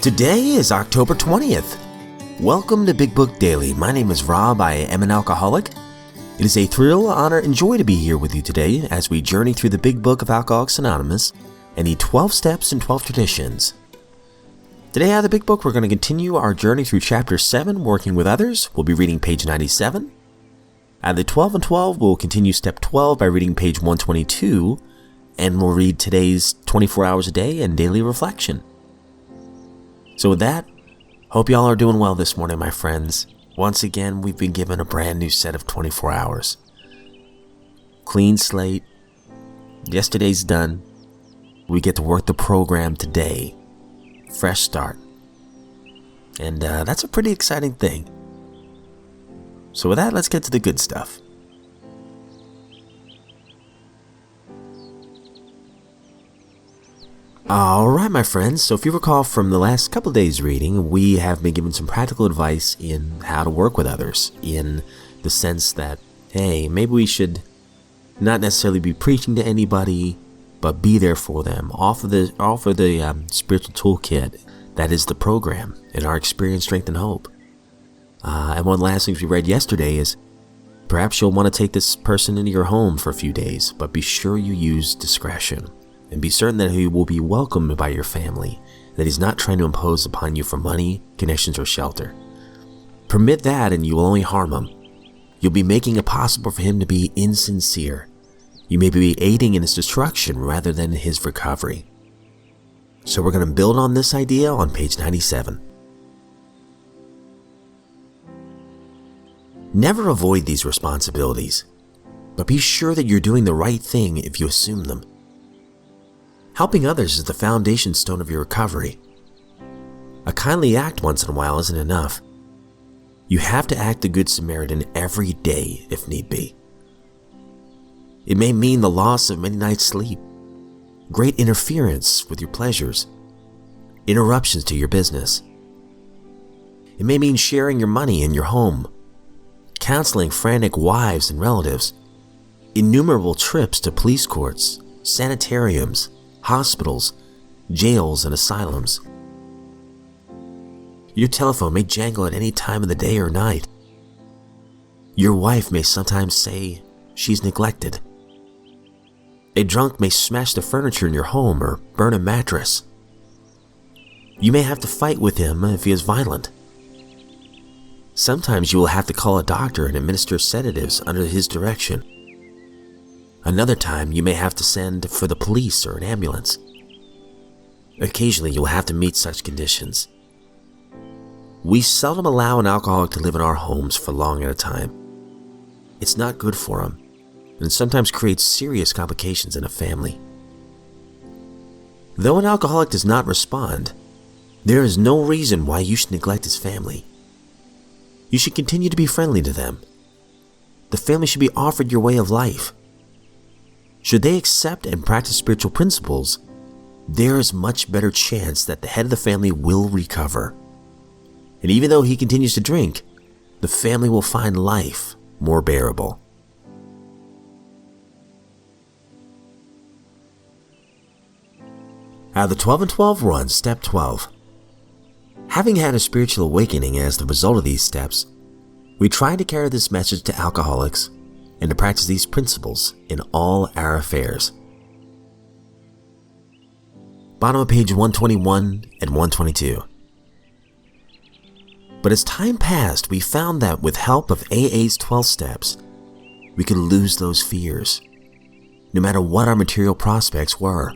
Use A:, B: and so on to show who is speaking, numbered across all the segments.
A: Today is October 20th. Welcome to Big Book Daily. My name is Rob. I am an alcoholic. It is a thrill, honor, and joy to be here with you today as we journey through the Big Book of Alcoholics Anonymous and the 12 steps and 12 traditions. Today out of the Big Book, we're going to continue our journey through Chapter 7, Working with Others. We'll be reading page 97. Out of the 12 and 12, we'll continue Step 12 by reading page 122, and we'll read today's 24 hours a day and daily reflection. So with that, hope y'all are doing well this morning, my friends. Once again, we've been given a brand new set of 24 hours. Clean slate. Yesterday's done. We get to work the program today. Fresh start. And that's a pretty exciting thing. So with that, let's get to the good stuff. Alright, my friends, so if you recall from the last couple of days reading, we have been given some practical advice in how to work with others, in the sense that, hey, maybe we should not necessarily be preaching to anybody, but be there for them. Offer the spiritual toolkit that is the program in our experience, strength, and hope. And one of the last things we read yesterday is, perhaps you'll want to take this person into your home for a few days, but be sure you use discretion. And be certain that he will be welcomed by your family, that he's not trying to impose upon you for money, connections, or shelter. Permit that and you will only harm him. You'll be making it possible for him to be insincere. You may be aiding in his destruction rather than his recovery. So we're going to build on this idea on page 97. Never avoid these responsibilities, but be sure that you're doing the right thing if you assume them. Helping others is the foundation stone of your recovery. A kindly act once in a while isn't enough. You have to act the Good Samaritan every day if need be. It may mean the loss of many nights' sleep, great interference with your pleasures, interruptions to your business. It may mean sharing your money in your home, counseling frantic wives and relatives, innumerable trips to police courts, sanitariums, hospitals, jails, and asylums. Your telephone may jangle at any time of the day or night. Your wife may sometimes say she's neglected. A drunk may smash the furniture in your home or burn a mattress. You may have to fight with him if he is violent. Sometimes you will have to call a doctor and administer sedatives under his direction. Another time, you may have to send for the police or an ambulance. Occasionally, you'll have to meet such conditions. We seldom allow an alcoholic to live in our homes for long at a time. It's not good for him, and sometimes creates serious complications in a family. Though an alcoholic does not respond, there is no reason why you should neglect his family. You should continue to be friendly to them. The family should be offered your way of life. Should they accept and practice spiritual principles, there is much better chance that the head of the family will recover. And even though he continues to drink, the family will find life more bearable. Out of the 12 and 12 run, Step 12. Having had a spiritual awakening as the result of these steps, we try to carry this message to alcoholics and to practice these principles in all our affairs. Bottom of page 121 and 122. But as time passed, we found that with help of AA's 12 steps, we could lose those fears, no matter what our material prospects were.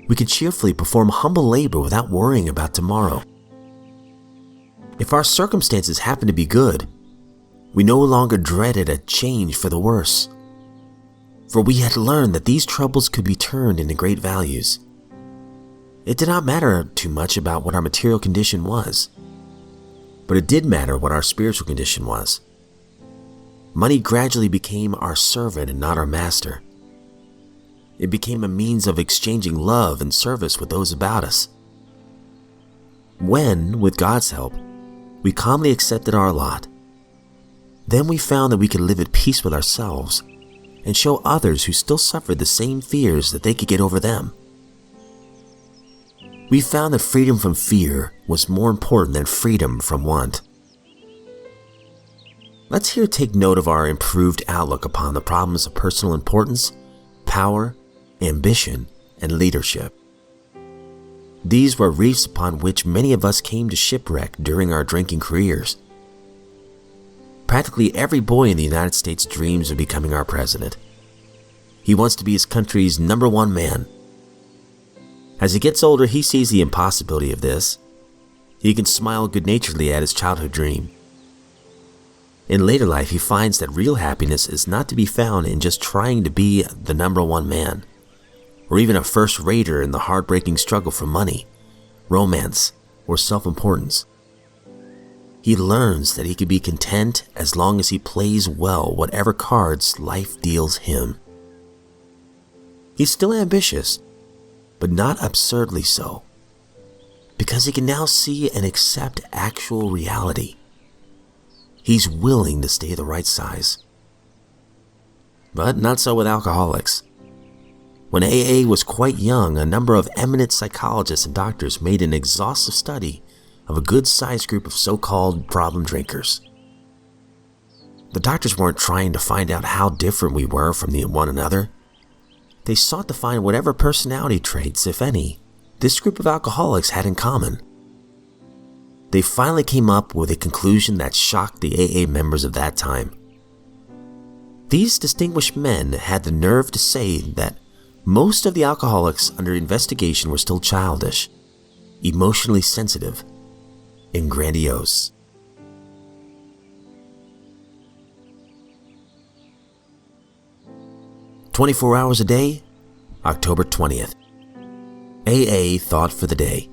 A: We could cheerfully perform humble labor without worrying about tomorrow. If our circumstances happen to be good, we no longer dreaded a change for the worse, for we had learned that these troubles could be turned into great values. It did not matter too much about what our material condition was, but it did matter what our spiritual condition was. Money gradually became our servant and not our master. It became a means of exchanging love and service with those about us. When, with God's help, we calmly accepted our lot, then we found that we could live at peace with ourselves and show others who still suffered the same fears that they could get over them. we found that freedom from fear was more important than freedom from want. Let's here take note of our improved outlook upon the problems of personal importance, power, ambition, and leadership. These were reefs upon which many of us came to shipwreck during our drinking careers. Practically every boy in the United States dreams of becoming our president. He wants to be his country's #1 man. As he gets older, he sees the impossibility of this. He can smile good-naturedly at his childhood dream. In later life, he finds that real happiness is not to be found in just trying to be the #1 man, or even a first-rater in the heartbreaking struggle for money, romance, or self-importance. He learns that he can be content as long as he plays well whatever cards life deals him. He's still ambitious, but not absurdly so, because he can now see and accept actual reality. He's willing to stay the right size. But not so with alcoholics. When AA was quite young, a number of eminent psychologists and doctors made an exhaustive study of a good-sized group of so-called problem drinkers. The doctors weren't trying to find out how different we were from one another. They sought to find whatever personality traits, if any, this group of alcoholics had in common. They finally came up with a conclusion that shocked the AA members of that time. These distinguished men had the nerve to say that most of the alcoholics under investigation were still childish, emotionally sensitive, and grandiose. "24 hours a day, October 20th. AA Thought for the Day.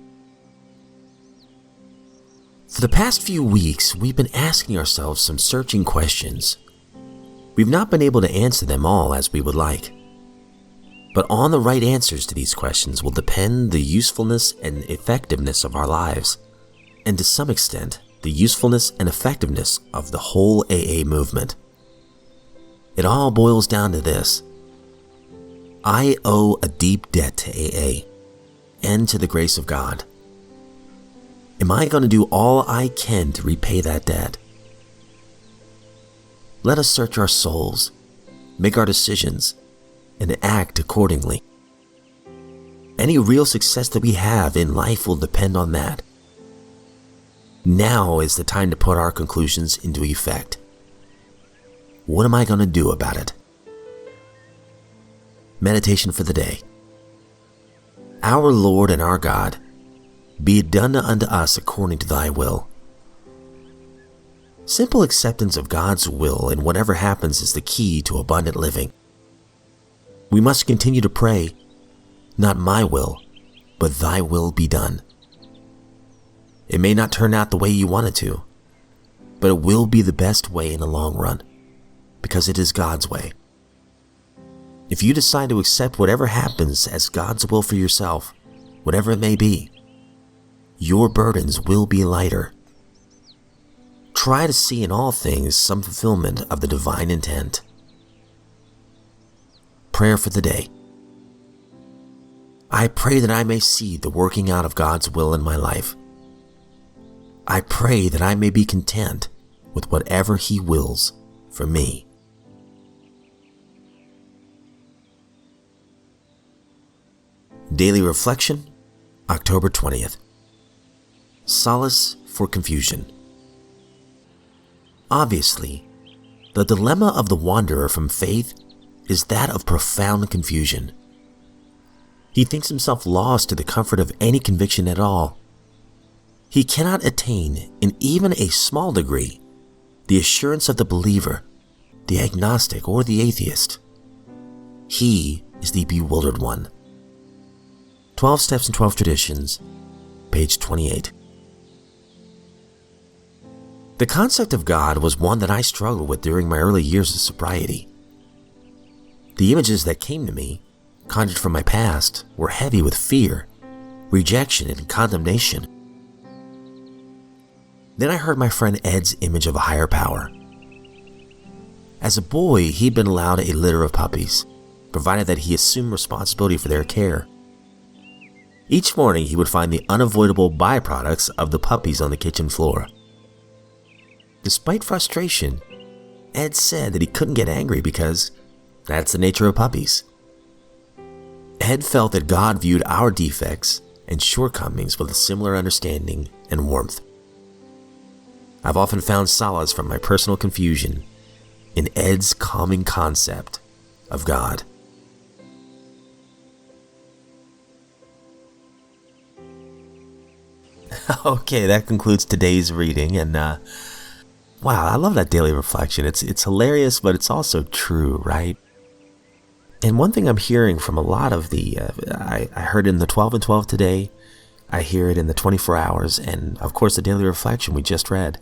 A: For the past few weeks, we've been asking ourselves some searching questions. We've not been able to answer them all as we would like. But on the right answers to these questions will depend the usefulness and effectiveness of our lives, and to some extent, the usefulness and effectiveness of the whole AA movement. It all boils down to this. I owe a deep debt to AA and to the grace of God. Am I going to do all I can to repay that debt? Let us search our souls, make our decisions, and act accordingly. Any real success that we have in life will depend on that. Now is the time to put our conclusions into effect. What am I going to do about it? Meditation for the day. Our Lord and our God, be it done unto us according to thy will. Simple acceptance of God's will in whatever happens is the key to abundant living. We must continue to pray, not my will, but thy will be done. It may not turn out the way you want it to, but it will be the best way in the long run, because it is God's way. If you decide to accept whatever happens as God's will for yourself, whatever it may be, your burdens will be lighter. Try to see in all things some fulfillment of the divine intent. Prayer for the day. I pray that I may see the working out of God's will in my life. I pray that I may be content with whatever He wills for me. Daily Reflection, October 20th. Solace for confusion. Obviously, the dilemma of the wanderer from faith is that of profound confusion. He thinks himself lost to the comfort of any conviction at all. He cannot attain, in even a small degree, the assurance of the believer, the agnostic, or the atheist. He is the bewildered one. 12 Steps and 12 Traditions, page 28. The concept of God was one that I struggled with during my early years of sobriety. The images that came to me, conjured from my past, were heavy with fear, rejection, and condemnation. Then I heard my friend Ed's image of a higher power. As a boy, he'd been allowed a litter of puppies, provided that he assumed responsibility for their care. Each morning, he would find the unavoidable byproducts of the puppies on the kitchen floor. Despite frustration, Ed said that he couldn't get angry because that's the nature of puppies. Ed felt that God viewed our defects and shortcomings with a similar understanding and warmth. I've often found solace from my personal confusion in Ed's calming concept of God. Okay, that concludes today's reading, and wow, I love that daily reflection. It's hilarious, but it's also true, right? And one thing I'm hearing from a lot of I heard it in the 12 and 12 today, I hear it in the 24 hours, and of course the daily reflection we just read,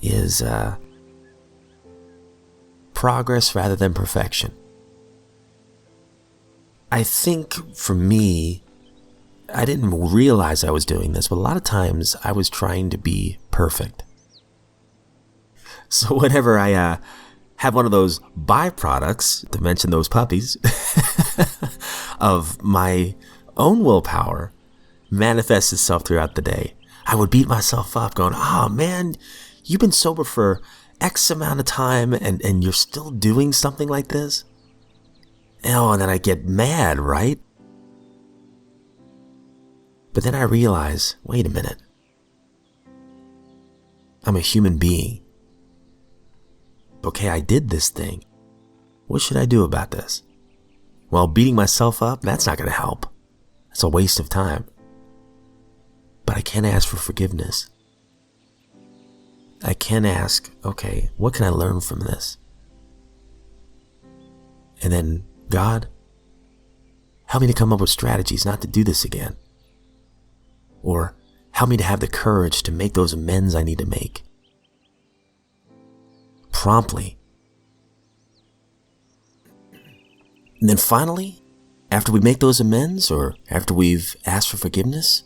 A: is progress rather than perfection. I think for me, I didn't realize I was doing this, but a lot of times I was trying to be perfect. So whenever I have one of those byproducts, to mention those puppies, of my own willpower manifests itself throughout the day, I would beat myself up going, oh man, you've been sober for X amount of time and you're still doing something like this? Oh, and then I get mad, right? But then I realize, wait a minute. I'm a human being. Okay, I did this thing. What should I do about this? Well, beating myself up, that's not going to help. It's a waste of time. But I can ask for forgiveness. I can ask, okay, what can I learn from this? And then, God, help me to come up with strategies not to do this again. Or help me to have the courage to make those amends I need to make. Promptly. And then finally, after we make those amends or after we've asked for forgiveness,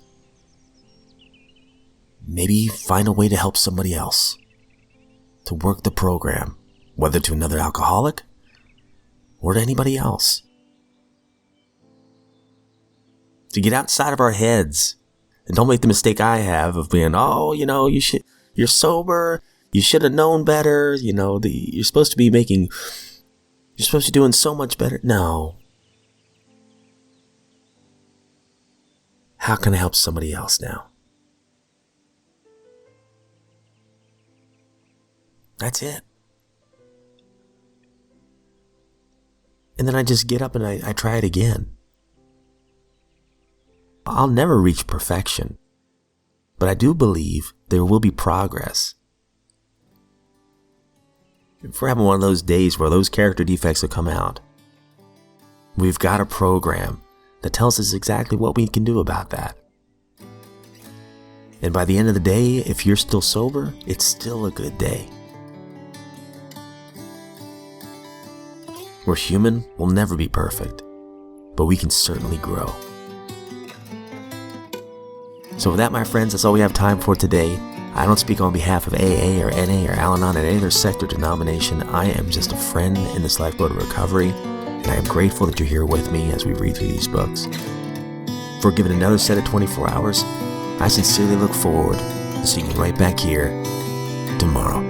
A: maybe find a way to help somebody else, to work the program, whether to another alcoholic or to anybody else. To get outside of our heads and don't make the mistake I have of being, oh, you're sober, you should have known better, you're supposed to be doing so much better. No. How can I help somebody else now? That's it. And then I just get up and I try it again. I'll never reach perfection, but I do believe there will be progress. If we're having one of those days where those character defects will come out, we've got a program that tells us exactly what we can do about that. And by the end of the day, if you're still sober, it's still a good day. We're human, we'll never be perfect, but we can certainly grow. So with that, my friends, that's all we have time for today. I don't speak on behalf of AA or NA or Al-Anon in any other sect or denomination. I am just a friend in this lifeboat of recovery, and I am grateful that you're here with me as we read through these books. For giving another set of 24 hours, I sincerely look forward to seeing you right back here tomorrow.